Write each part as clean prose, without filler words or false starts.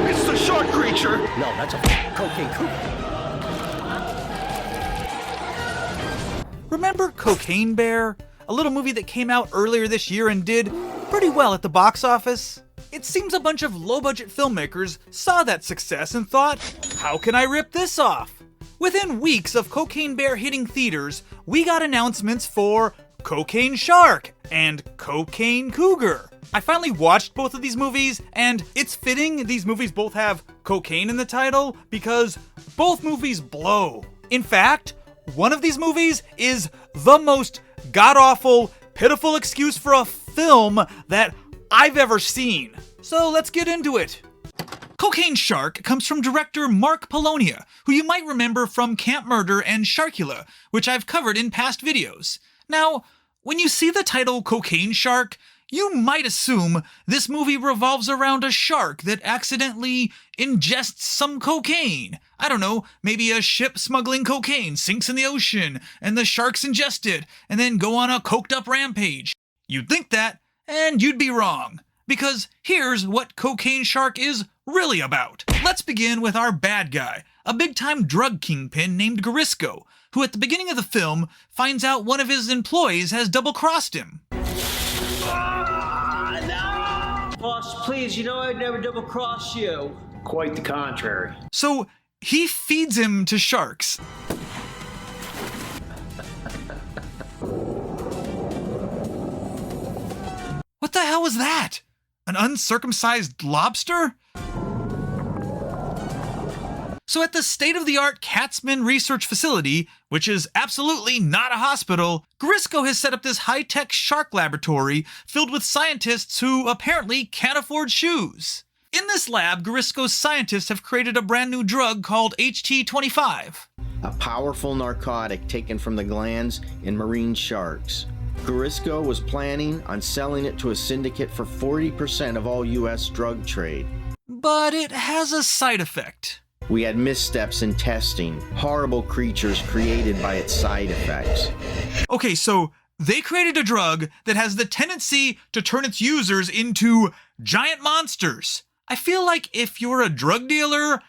It's the shark creature! No, that's a cocaine cougar. Remember Cocaine Bear? A little movie that came out earlier this year and did pretty well at the box office? It seems a bunch of low-budget filmmakers saw that success and thought, how can I rip this off? Within weeks of Cocaine Bear hitting theaters, we got announcements for Cocaine Shark and Cocaine Cougar. I finally watched both of these movies, and it's fitting these movies both have cocaine in the title because both movies blow. In fact, one of these movies is the most god-awful, pitiful excuse for a film that I've ever seen. So let's get into it. Cocaine Shark comes from director Mark Polonia, who you might remember from Camp Murder and Sharkula, which I've covered in past videos. Now, when you see the title Cocaine Shark, you might assume this movie revolves around a shark that accidentally ingests some cocaine. I don't know, maybe a ship smuggling cocaine sinks in the ocean, and the sharks ingest it, and then go on a coked-up rampage. You'd think that, and you'd be wrong. Because here's what Cocaine Shark is really about. Let's begin with our bad guy, a big-time drug kingpin named Garisco, who at the beginning of the film finds out one of his employees has double-crossed him. Boss, please, you know I'd never double-cross you. Quite the contrary. So he feeds him to sharks. What the hell was that? An uncircumcised lobster? So at the state-of-the-art Katzman Research Facility, which is absolutely not a hospital, Garisco has set up this high-tech shark laboratory filled with scientists who apparently can't afford shoes. In this lab, Garisco's scientists have created a brand new drug called HT25. A powerful narcotic taken from the glands in marine sharks. Garisco was planning on selling it to a syndicate for 40% of all U.S. drug trade. But it has a side effect. We had missteps in testing, horrible creatures created by its side effects. Okay, so they created a drug that has the tendency to turn its users into giant monsters. I feel like if you're a drug dealer,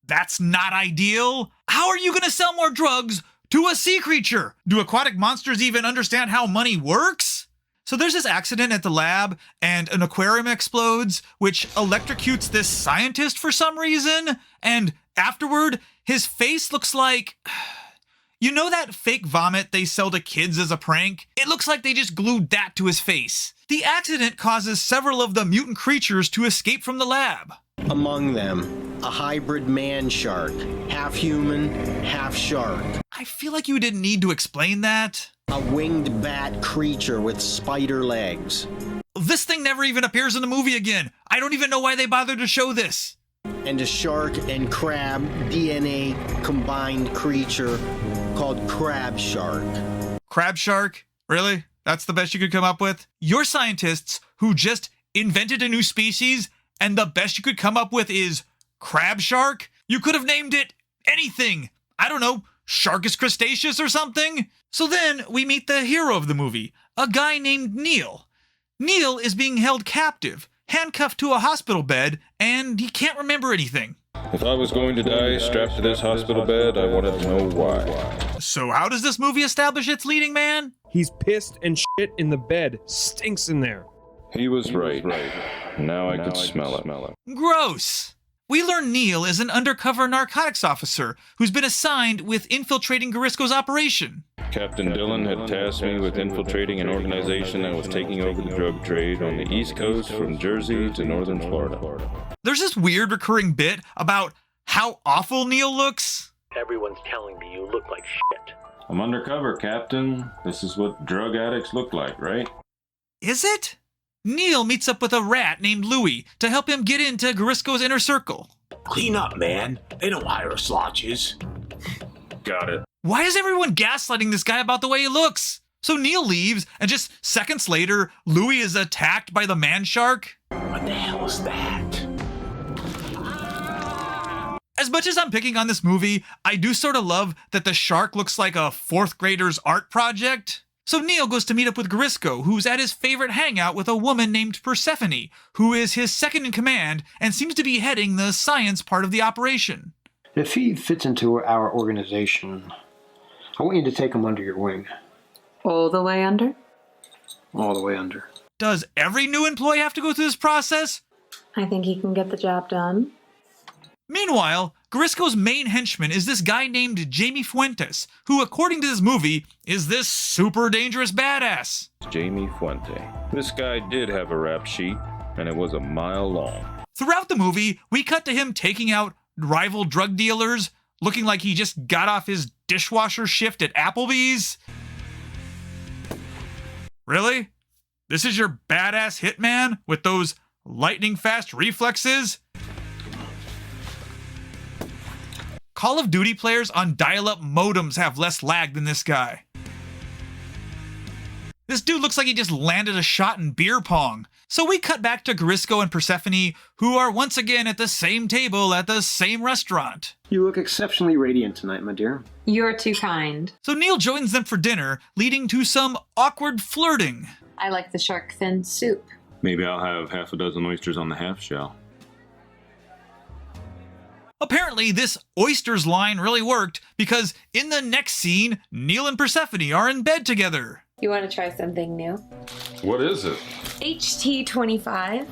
that's not ideal. How are you gonna sell more drugs to a sea creature? Do aquatic monsters even understand how money works? So there's this accident at the lab, and an aquarium explodes, which electrocutes this scientist for some reason, and afterward, his face looks like... You know that fake vomit they sell to kids as a prank? It looks like they just glued that to his face. The accident causes several of the mutant creatures to escape from the lab. Among them, a hybrid man shark, half human, half shark. I feel like you didn't need to explain that. A winged bat creature with spider legs. This thing never even appears in the movie again. I don't even know why they bothered to show this. And a shark and crab DNA combined creature called crab shark. Crab shark? Really? That's the best you could come up with? You're scientists who just invented a new species, and the best you could come up with is crab shark? You could have named it anything. I don't know, Sharkus Crustaceus or something? So then we meet the hero of the movie, a guy named Neil. Neil is being held captive, handcuffed to a hospital bed, and he can't remember anything. If I was going to die strapped to this hospital bed, I wanted to know why. So how does this movie establish its leading man? He's pissed and shit in the bed. Stinks in there. He was right. Now I could smell it. Gross! We learn Neil is an undercover narcotics officer who's been assigned with infiltrating Garisco's operation. Captain Dillon had tasked me with infiltrating an organization that was taking over the drug trade on the East Coast from Jersey to northern Florida. There's this weird recurring bit about how awful Neil looks. Everyone's telling me you look like shit. I'm undercover, Captain. This is what drug addicts look like, right? Is it? Neil meets up with a rat named Louie to help him get into Garisco's inner circle. Clean up, man. They don't hire slouches. Got it. Why is everyone gaslighting this guy about the way he looks? So Neil leaves, and just seconds later, Louie is attacked by the man shark. What the hell is that? As much as I'm picking on this movie, I do sort of love that the shark looks like a fourth grader's art project. So Neil goes to meet up with Grisco, who's at his favorite hangout with a woman named Persephone, who is his second in command and seems to be heading the science part of the operation. If he fits into our organization, I want you to take him under your wing. All the way under? All the way under. Does every new employee have to go through this process? I think he can get the job done. Meanwhile, Grisco's main henchman is this guy named Jamie Fuentes, who, according to this movie, is this super dangerous badass. Jamie Fuente. This guy did have a rap sheet, and it was a mile long. Throughout the movie, we cut to him taking out rival drug dealers, looking like he just got off his dishwasher shift at Applebee's. Really? This is your badass hitman with those lightning-fast reflexes? Call of Duty players on dial-up modems have less lag than this guy. This dude looks like he just landed a shot in beer pong. So we cut back to Grisco and Persephone, who are once again at the same table at the same restaurant. You look exceptionally radiant tonight, my dear. You're too kind. So Neil joins them for dinner, leading to some awkward flirting. I like the shark fin soup. Maybe I'll have half a dozen oysters on the half shell. Apparently, this oysters line really worked because in the next scene, Neil and Persephone are in bed together. You want to try something new? What is it? HT25.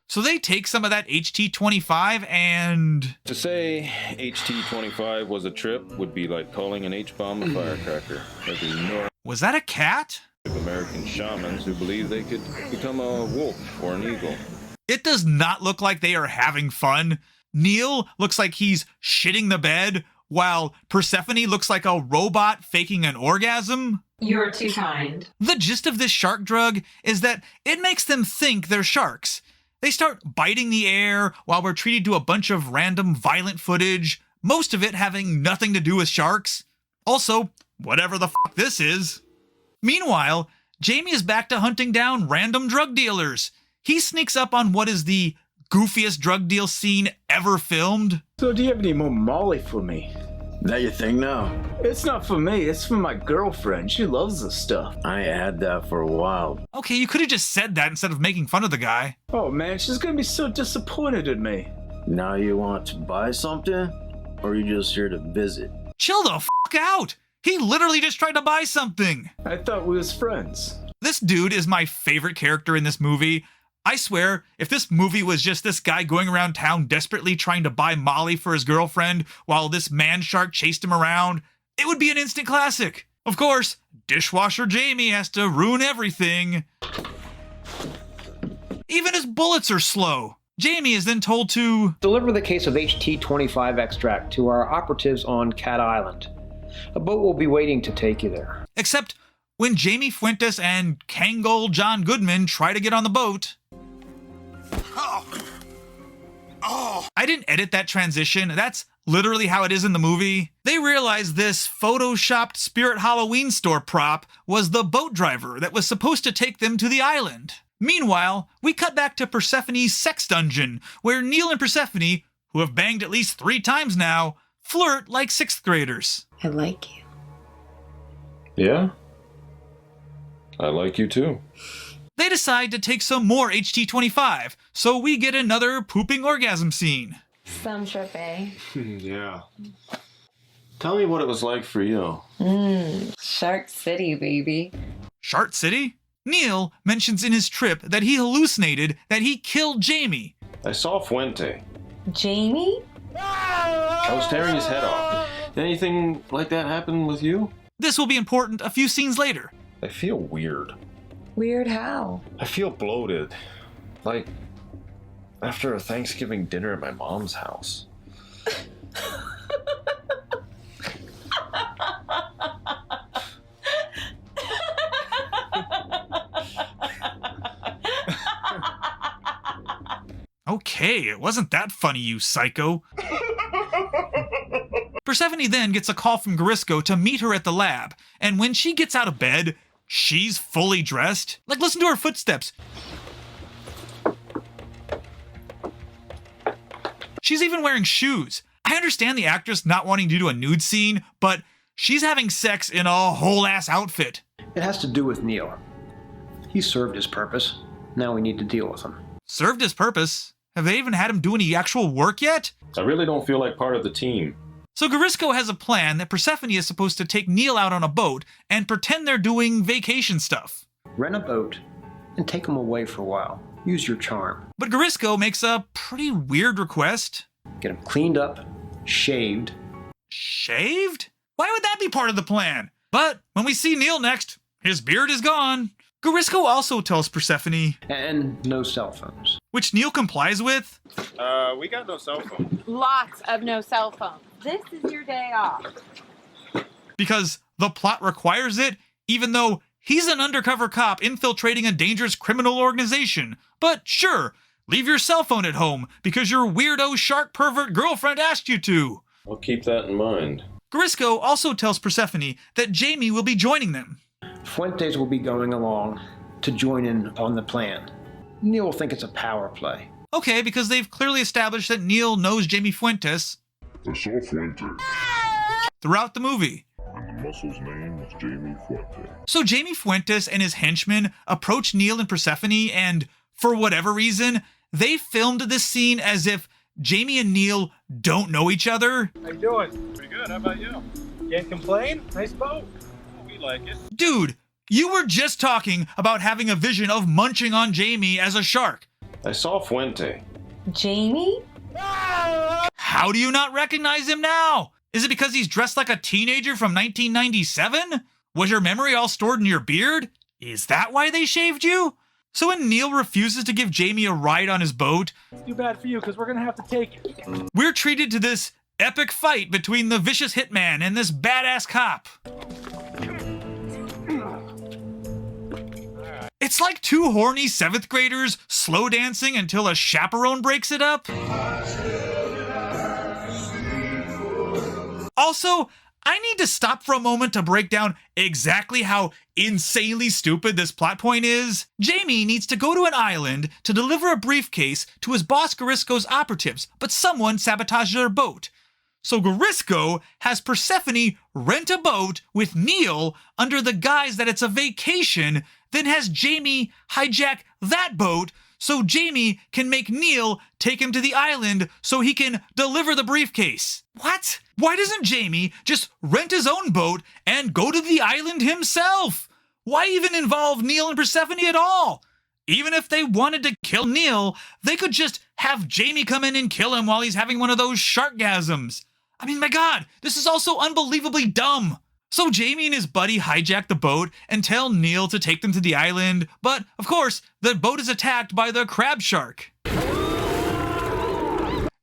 So they take some of that HT25 and... To say HT-25 was a trip would be like calling an H-bomb a firecracker. There's enormous Was that a cat? American shamans who believe they could become a wolf or an eagle. It does not look like they are having fun. Neil looks like he's shitting the bed, while Persephone looks like a robot faking an orgasm. You're too kind. The gist of this shark drug is that it makes them think they're sharks. They start biting the air while we're treated to a bunch of random violent footage, most of it having nothing to do with sharks. Also, whatever the fuck this is. Meanwhile, Jamie is back to hunting down random drug dealers. He sneaks up on what is the goofiest drug deal scene ever filmed. So do you have any more Molly for me? That your thing now? It's not for me, it's for my girlfriend. She loves this stuff. I had that for a while. Okay, you could have just said that instead of making fun of the guy. Oh man, she's gonna be so disappointed in me. Now you want to buy something? Or are you just here to visit? Chill the fuck out! He literally just tried to buy something! I thought we was friends. This dude is my favorite character in this movie. I swear, if this movie was just this guy going around town desperately trying to buy Molly for his girlfriend while this man shark chased him around, it would be an instant classic. Of course, dishwasher Jamie has to ruin everything. Even his bullets are slow. Jamie is then told to Deliver the case of HT25 extract to our operatives on Cat Island. A boat will be waiting to take you there. Except when Jamie Fuentes and Kangol John Goodman try to get on the boat. I didn't edit that transition. That's literally how it is in the movie. They realized this photoshopped Spirit Halloween store prop was the boat driver that was supposed to take them to the island. Meanwhile, we cut back to Persephone's sex dungeon, where Neil and Persephone, who have banged at least 3 times now, flirt like 6th graders. I like you. Yeah? I like you too. They decide to take some more HT25, so we get another pooping orgasm scene. Some trip, eh? Yeah. Tell me what it was like for you. Shark City, baby. Shark City? Neil mentions in his trip that he hallucinated that he killed Jamie. I saw Fuente. Jamie? I was tearing his head off. Did anything like that happen with you? This will be important a few scenes later. I feel weird. Weird how? I feel bloated. Like after a Thanksgiving dinner at my mom's house. Okay, it wasn't that funny, you psycho. Persephone then gets a call from Grisco to meet her at the lab, and when she gets out of bed, she's fully dressed. Like, listen to her footsteps. She's even wearing shoes. I understand the actress not wanting to do a nude scene, but she's having sex in a whole-ass outfit. It has to do with Neil. He served his purpose. Now we need to deal with him. Served his purpose? Have they even had him do any actual work yet? I really don't feel like part of the team. So Garisco has a plan that Persephone is supposed to take Neil out on a boat and pretend they're doing vacation stuff. Rent a boat and take him away for a while. Use your charm. But Garisco makes a pretty weird request. Get him cleaned up, shaved. Shaved? Why would that be part of the plan? But when we see Neil next, his beard is gone. Garisco also tells Persephone, And no cell phones. which Neil complies with. We got no cell phone. Lots of no cell phones. This is your day off. Because the plot requires it, even though he's an undercover cop infiltrating a dangerous criminal organization. But sure, leave your cell phone at home because your weirdo shark pervert girlfriend asked you to. I'll keep that in mind. Garisco also tells Persephone that Jamie will be joining them. Fuentes will be going along to join in on the plan. Neil will think it's a power play. Okay, because they've clearly established that Neil knows Jamie Fuentes I saw Fuentes, throughout the movie. and the muscle's name was Jamie Fuentes. So Jamie Fuentes and his henchmen approach Neil and Persephone, and for whatever reason, they filmed this scene as if Jamie and Neil don't know each other. How you doing? Pretty good. How about you? Can't complain. Nice boat. We like it. Dude, you were just talking about having a vision of munching on Jamie as a shark. I saw Fuente. Jamie? How do you not recognize him now? Is it because he's dressed like a teenager from 1997? Was your memory all stored in your beard? Is that why they shaved you? So when Neil refuses to give Jamie a ride on his boat, It's too bad for you because we're going to have to take it. we're treated to this epic fight between the vicious hitman and this badass cop. It's like two horny 7th graders slow dancing until a chaperone breaks it up. Also, I need to stop for a moment to break down exactly how insanely stupid this plot point is. Jamie needs to go to an island to deliver a briefcase to his boss Garisco's operatives, but someone sabotaged their boat. So Garisco has Persephone rent a boat with Neil under the guise that it's a vacation, then has Jamie hijack that boat so Jamie can make Neil take him to the island so he can deliver the briefcase. What? Why doesn't Jamie just rent his own boat and go to the island himself? Why even involve Neil and Persephone at all? Even if they wanted to kill Neil, they could just have Jamie come in and kill him while he's having one of those sharkgasms. I mean, my God, this is also unbelievably dumb. So Jamie and his buddy hijack the boat and tell Neil to take them to the island, but of course, the boat is attacked by the crab shark.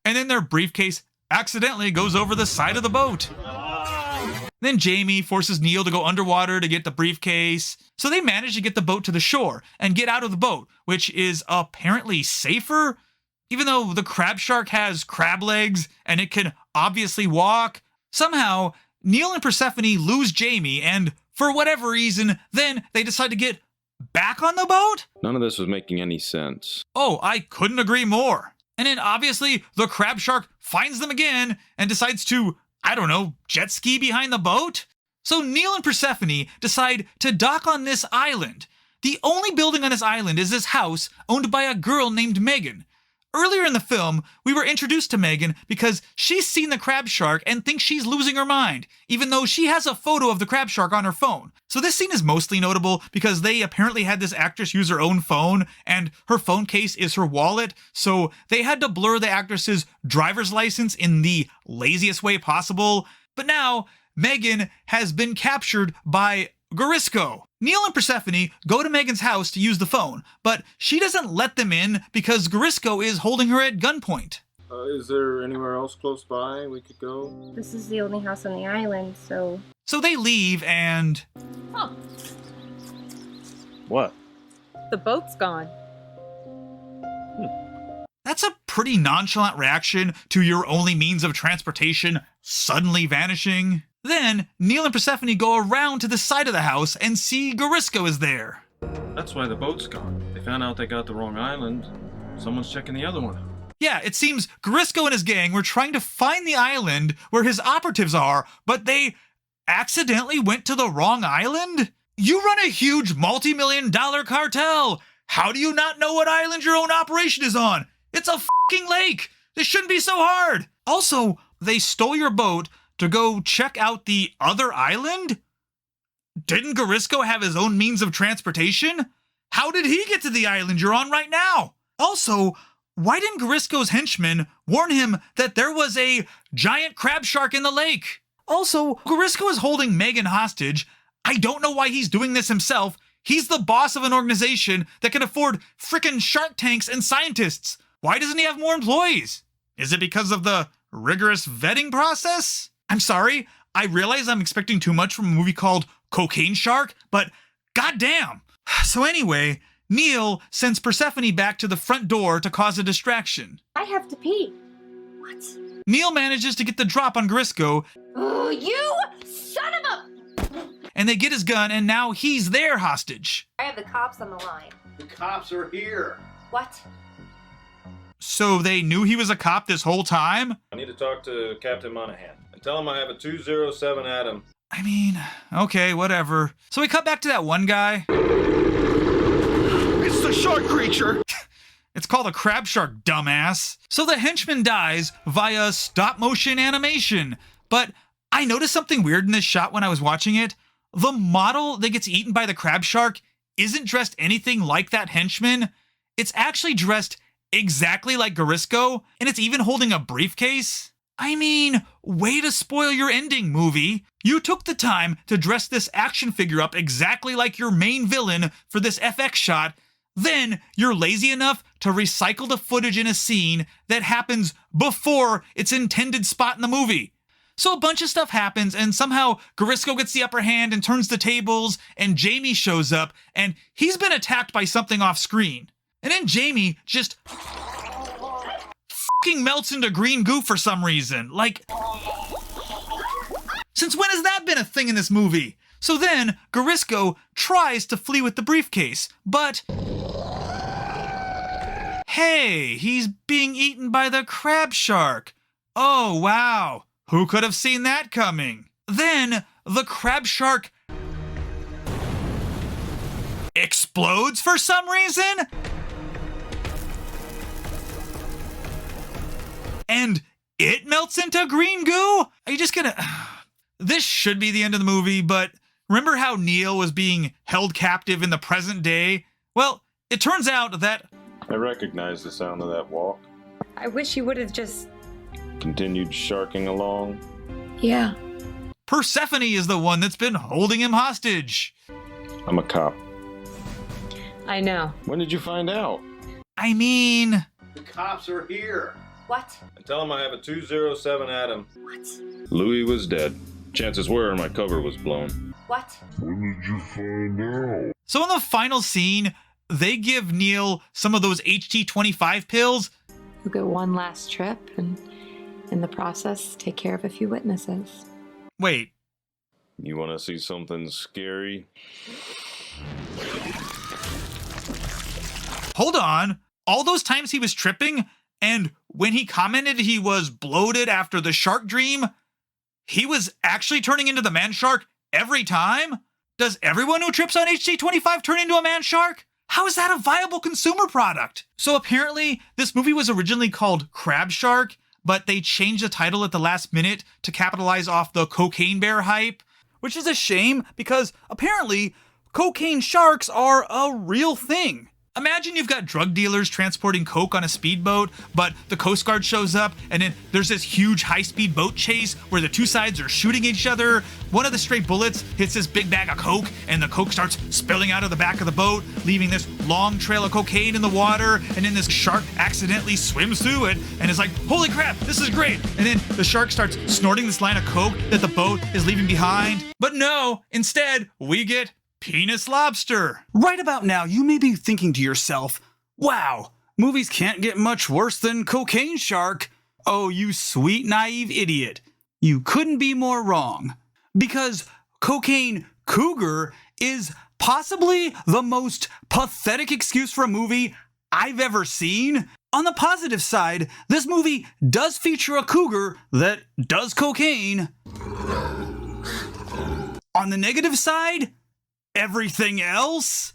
And then their briefcase accidentally goes over the side of the boat. Then Jamie forces Neil to go underwater to get the briefcase. So they manage to get the boat to the shore and get out of the boat, which is apparently safer, even though the crab shark has crab legs and it can obviously walk. Somehow, Neil and Persephone lose Jamie, and for whatever reason, then they decide to get back on the boat? None of this was making any sense. Oh, I couldn't agree more. And then obviously, the crab shark finds them again and decides to, I don't know, jet ski behind the boat? So Neil and Persephone decide to dock on this island. The only building on this island is this house owned by a girl named Megan. Earlier in the film, we were introduced to Megan because she's seen the crab shark and thinks she's losing her mind, even though she has a photo of the crab shark on her phone. So this scene is mostly notable because they apparently had this actress use her own phone, and her phone case is her wallet, so they had to blur the actress's driver's license in the laziest way possible. But now, Megan has been captured by Garisco. Neil and Persephone go to Megan's house to use the phone, but she doesn't let them in because Garisco is holding her at gunpoint. Is there anywhere else close by we could go? This is the only house on the island, so... So they leave and... Oh, What? the boat's gone. That's a pretty nonchalant reaction to your only means of transportation suddenly vanishing. Then, Neil and Persephone go around to the side of the house and see Garisco is there. That's why the boat's gone. They found out they got the wrong island. Someone's checking the other one out. Yeah, it seems Garisco and his gang were trying to find the island where his operatives are, but they accidentally went to the wrong island? You run a huge multi-million-dollar cartel. How do you not know what island your own operation is on? It's a fucking lake. This shouldn't be so hard. Also, they stole your boat to go check out the other island? Didn't Garisco have his own means of transportation? How did he get to the island you're on right now? Also, why didn't Garisco's henchmen warn him that there was a giant crab shark in the lake? Also, Garisco is holding Megan hostage. I don't know why he's doing this himself. He's the boss of an organization that can afford frickin' shark tanks and scientists. Why doesn't he have more employees? Is it because of the rigorous vetting process? I'm sorry, I realize I'm expecting too much from a movie called Cocaine Shark, but goddamn. So anyway, Neil sends Persephone back to the front door to cause a distraction. I have to pee. What? Neil manages to get the drop on Garisco. Oh, you son of a... And they get his gun, and now he's their hostage. I have the cops on the line. The cops are here. What? So they knew he was a cop this whole time? I need to talk to Captain Monahan and tell him I have a 207 Adam. I mean, okay, whatever. So we cut back to that one guy. It's the shark creature. It's called a crab shark, dumbass. So the henchman dies via stop motion animation. But I noticed something weird in this shot when I was watching it. The model that gets eaten by the crab shark isn't dressed anything like that henchman. It's actually dressed exactly like Garisco, and it's even holding a briefcase. I mean, way to spoil your ending, movie. You took the time to dress this action figure up exactly like your main villain for this FX shot. Then you're lazy enough to recycle the footage in a scene that happens before its intended spot in the movie. So a bunch of stuff happens, and somehow Garisco gets the upper hand and turns the tables, and Jamie shows up, and he's been attacked by something off screen. And then Jamie just fucking melts into green goo for some reason. Like, since when has that been a thing in this movie? So then Garisco tries to flee with the briefcase, but hey, he's being eaten by the crab shark. Oh, wow. Who could have seen that coming? Then the crab shark explodes for some reason? And it melts into green goo? Are you just gonna... This should be the end of the movie, but remember how Neil was being held captive in the present day? Well, it turns out that... I recognize the sound of that walk. I wish you would have just... Continued sharking along. Yeah. Persephone is the one that's been holding him hostage. I'm a cop. I know. When did you find out? I mean... The cops are here. What? I tell him I have a 207 Adam. What? Louis was dead. Chances were my cover was blown. What? When did you find out? So in the final scene, they give Neil some of those HT25 pills. You'll get one last trip and in the process take care of a few witnesses. Wait. You want to see something scary? Hold on. All those times he was tripping, and when he commented he was bloated after the shark dream, he was actually turning into the man shark every time? Does everyone who trips on HT25 turn into a man shark? How is that a viable consumer product? So apparently, this movie was originally called Crab Shark, but they changed the title at the last minute to capitalize off the cocaine bear hype, which is a shame because apparently cocaine sharks are a real thing. Imagine you've got drug dealers transporting coke on a speedboat, but the Coast Guard shows up, and then there's this huge high-speed boat chase where the two sides are shooting each other. One of the stray bullets hits this big bag of coke, and the coke starts spilling out of the back of the boat, leaving this long trail of cocaine in the water, and then this shark accidentally swims through it, and is like, holy crap, this is great! And then the shark starts snorting this line of coke that the boat is leaving behind. But no, instead, we get penis lobster. Right about now, you may be thinking to yourself, wow, movies can't get much worse than Cocaine Shark. Oh, you sweet, naive idiot. You couldn't be more wrong. Because Cocaine Cougar is possibly the most pathetic excuse for a movie I've ever seen. On the positive side, this movie does feature a cougar that does cocaine. On the negative side, everything else?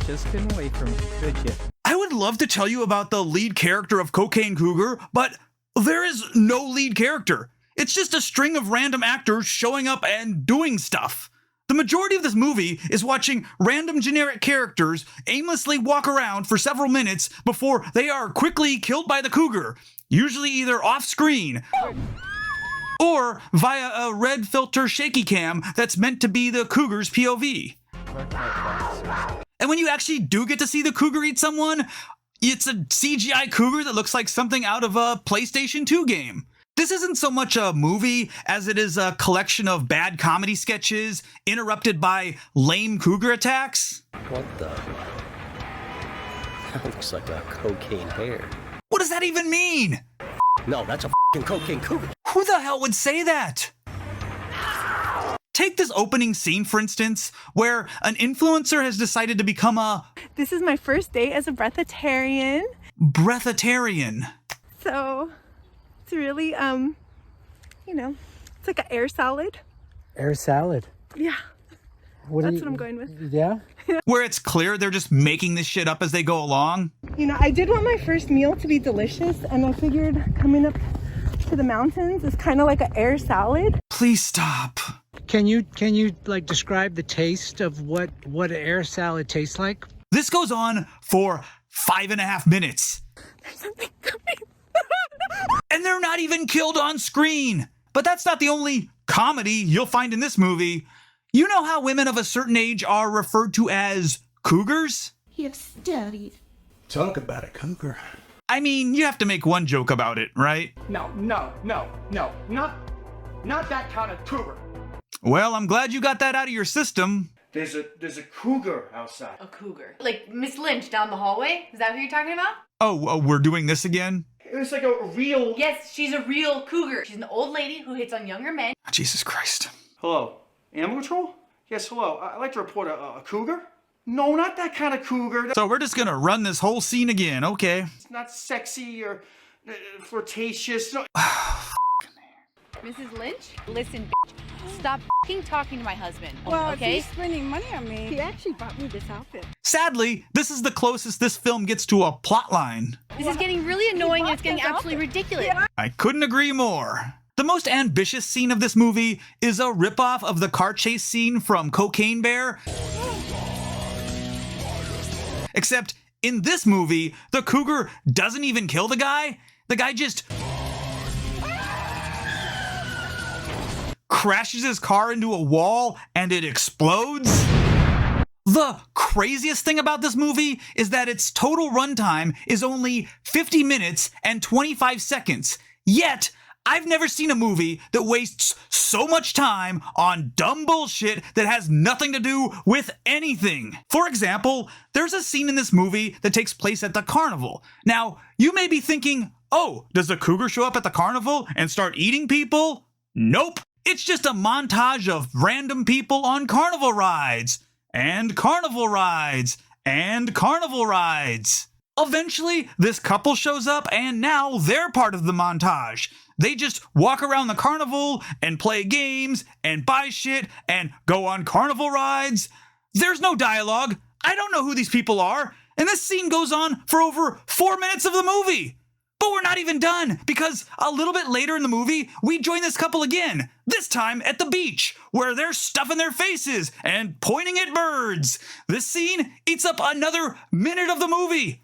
Just couldn't wait for me, could you? I would love to tell you about the lead character of Cocaine Cougar, but there is no lead character. It's just a string of random actors showing up and doing stuff. The majority of this movie is watching random generic characters aimlessly walk around for several minutes before they are quickly killed by the cougar, usually either off screen or via a red filter shaky cam that's meant to be the cougar's POV. And when you actually do get to see the cougar eat someone, it's a CGI cougar that looks like something out of a PlayStation 2 game. This isn't so much a movie as it is a collection of bad comedy sketches interrupted by lame cougar attacks. What the? That looks like a cocaine bear. What does that even mean? No, that's a f***ing cocaine cougar. Who the hell would say that? Take this opening scene, for instance, where an influencer has decided to become a... This is my first day as a breatharian. Breatharian. So... it's really, you know, it's like an air salad. Air salad? Yeah. That's what I'm going with. Yeah? Where it's clear they're just making this shit up as they go along. You know, I did want my first meal to be delicious, and I figured coming up to the mountains is kind of like an air salad. Please stop. Can you like describe the taste of what an air salad tastes like? This goes on for 5.5 minutes. There's something coming. And they're not even killed on screen. But that's not the only comedy you'll find in this movie. You know how women of a certain age are referred to as cougars? You have studied. Talk about a cougar. I mean, you have to make one joke about it, right? No, not that kind of cougar. Well, I'm glad you got that out of your system. There's a cougar outside. A cougar. Like Miss Lynch down the hallway? Is that who you're talking about? Oh, we're doing this again? It's like a real... Yes, she's a real cougar. She's an old lady who hits on younger men. Jesus Christ. Hello, Animal Control? Yes, hello. I'd like to report a cougar. No, not that kind of cougar. So we're just gonna run this whole scene again, okay? It's not sexy or flirtatious. No. Mrs. Lynch? Listen, bitch. Stop f***ing talking to my husband, Well, okay? if he's spending money on me, he actually bought me this outfit. Sadly, this is the closest this film gets to a plot line. This is getting really annoying and it's getting absolutely ridiculous. Yeah. I couldn't agree more. The most ambitious scene of this movie is a ripoff of the car chase scene from Cocaine Bear. Except in this movie, the cougar doesn't even kill the guy. The guy just crashes his car into a wall and it explodes. The craziest thing about this movie is that its total runtime is only 50 minutes and 25 seconds. Yet, I've never seen a movie that wastes so much time on dumb bullshit that has nothing to do with anything. For example, there's a scene in this movie that takes place at the carnival. Now, you may be thinking, oh, does the cougar show up at the carnival and start eating people? Nope. It's just a montage of random people on carnival rides, and carnival rides, and carnival rides. Eventually, this couple shows up, and now they're part of the montage. They just walk around the carnival and play games and buy shit and go on carnival rides. There's no dialogue. I don't know who these people are. And this scene goes on for over 4 minutes of the movie. But we're not even done, because a little bit later in the movie, we join this couple again, this time at the beach, where they're stuffing their faces and pointing at birds. This scene eats up another minute of the movie.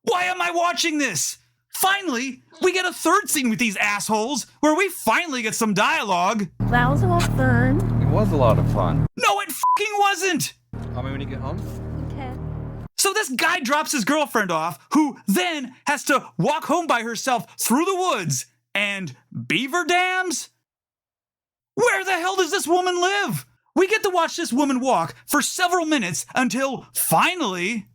Why am I watching this? Finally, we get a third scene with these assholes, where we finally get some dialogue. That was a lot of fun. It was a lot of fun. No, it fucking wasn't! Call me when you get home. Okay. So this guy drops his girlfriend off, who then has to walk home by herself through the woods. And beaver dams? Where the hell does this woman live? We get to watch this woman walk for several minutes until finally...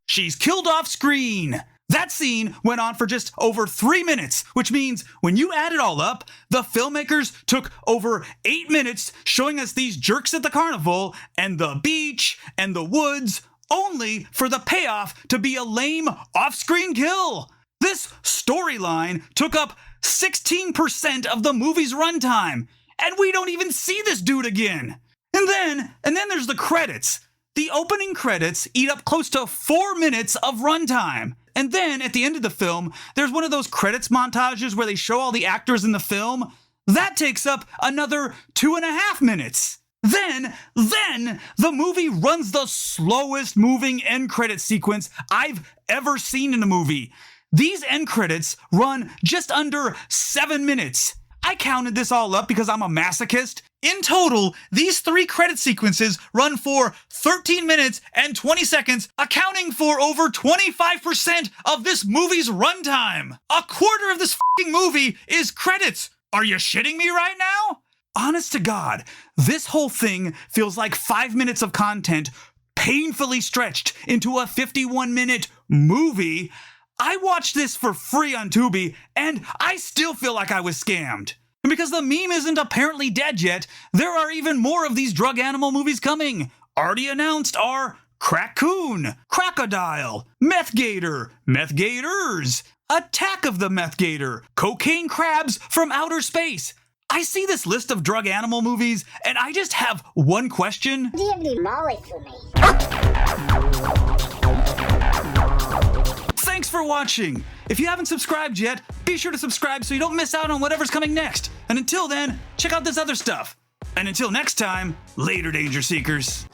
she's killed off screen. That scene went on for just over 3 minutes, which means when you add it all up, the filmmakers took over 8 minutes showing us these jerks at the carnival and the beach and the woods, only for the payoff to be a lame off-screen kill. This storyline took up 16% of the movie's runtime, and we don't even see this dude again. And then there's the credits. The opening credits eat up close to 4 minutes of runtime. And then at the end of the film, there's one of those credits montages where they show all the actors in the film. That takes up another 2.5 minutes. Then the movie runs the slowest moving end credit sequence I've ever seen in a movie. These end credits run just under 7 minutes. I counted this all up because I'm a masochist. In total, these 3 credit sequences run for 13 minutes and 20 seconds, accounting for over 25% of this movie's runtime. A quarter of this fucking movie is credits. Are you shitting me right now? Honest to God, this whole thing feels like 5 minutes of content painfully stretched into a 51-minute movie. I watched this for free on Tubi, and I still feel like I was scammed. And because the meme isn't apparently dead yet, there are even more of these drug animal movies coming. Already announced are Crackoon, Crocodile, Meth Gator, Meth Gators, Attack of the Meth Gator, Cocaine Crabs from Outer Space. I see this list of drug animal movies, and I just have one question. Do you have any Molly for me? Thanks for watching. If you haven't subscribed yet, be sure to subscribe so you don't miss out on whatever's coming next. And until then, check out this other stuff. And until next time, later, Danger Seekers.